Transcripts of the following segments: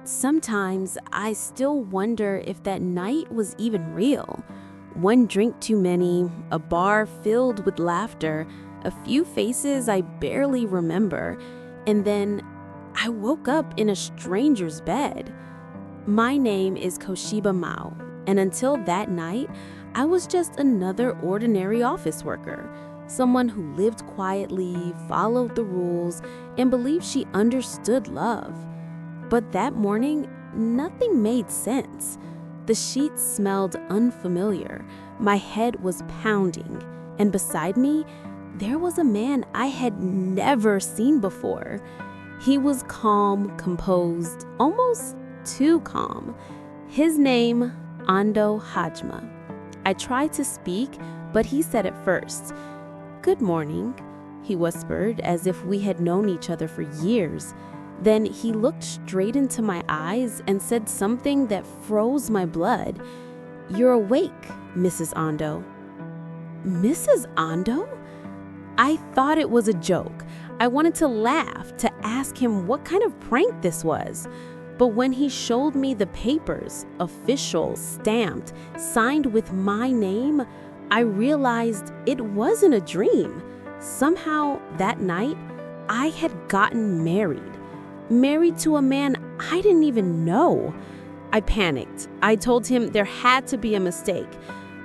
Sometimes I still wonder if that night was even real. One drink too many, a bar filled with laughter, a few faces I barely remember, and then I woke up in a stranger's bed. My name is Koshiba Mao, and until that night, I was just another ordinary office worker, someone who lived quietly, followed the rules, and believed she understood love. But that morning, nothing made sense. The sheets smelled unfamiliar, my head was pounding, and beside me, there was a man I had never seen before. He was calm, composed, almost too calm. His name, Ando Hajime. I tried to speak, but he said it first. "Good morning," he whispered, as if we had known each other for years. Then he looked straight into my eyes and said something that froze my blood. "You're awake, Mrs. Ando." Mrs. Ando? I thought it was a joke. I wanted to laugh, to ask him what kind of prank this was. But when he showed me the papers, official, stamped, signed with my name, I realized it wasn't a dream. Somehow, that night, I had gotten married. Married to a man I didn't even know. I panicked. I told him there had to be a mistake,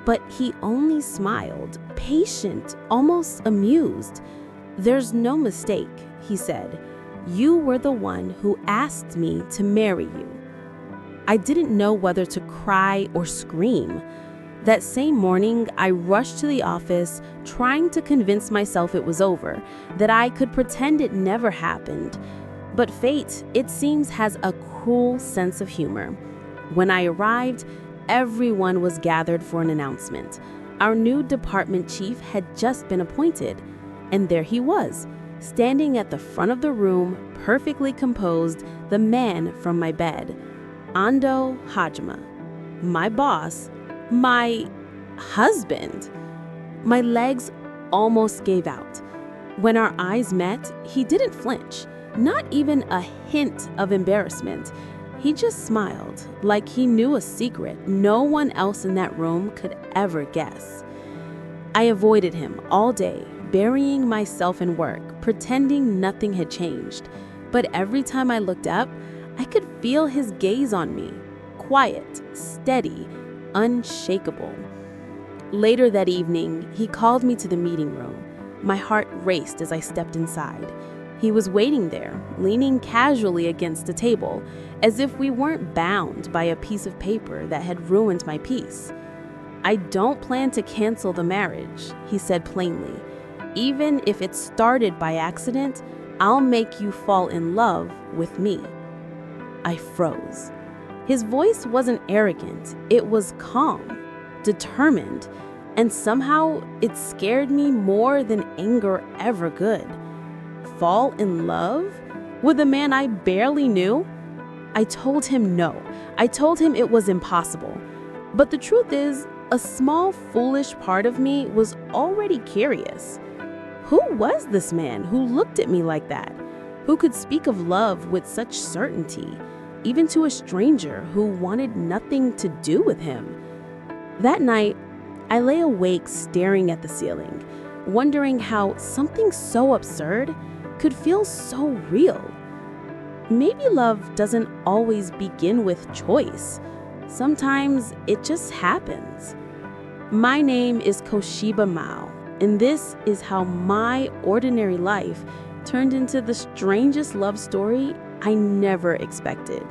but he only smiled, patient, almost amused. "There's no mistake," he said. "You were the one who asked me to marry you." I didn't know whether to cry or scream. That same morning, I rushed to the office, trying to convince myself it was over, that I could pretend it never happened. But fate, it seems, has a cruel sense of humor. When I arrived, everyone was gathered for an announcement. Our new department chief had just been appointed, and there he was, standing at the front of the room, perfectly composed, the man from my bed. Ando Hajime, my boss, my husband. My legs almost gave out. When our eyes met, he didn't flinch, not even a hint of embarrassment. He just smiled, like he knew a secret no one else in that room could ever guess. I avoided him all day, burying myself in work, pretending nothing had changed. But every time I looked up, I could feel his gaze on me, quiet, steady, unshakable. Later that evening, he called me to the meeting room. My heart raced as I stepped inside. He was waiting there, leaning casually against a table, as if we weren't bound by a piece of paper that had ruined my peace. "I don't plan to cancel the marriage," he said plainly. "Even if it started by accident, I'll make you fall in love with me." I froze. His voice wasn't arrogant, it was calm, determined, and somehow it scared me more than anger ever could. Fall in love with a man I barely knew? I told him no. I told him it was impossible. But the truth is, a small, foolish part of me was already curious. Who was this man who looked at me like that? Who could speak of love with such certainty, even to a stranger who wanted nothing to do with him? That night, I lay awake staring at the ceiling, wondering how something so absurd could feel so real. Maybe love doesn't always begin with choice. Sometimes it just happens. My name is Koshiba Mao, and this is how my ordinary life turned into the strangest love story I never expected.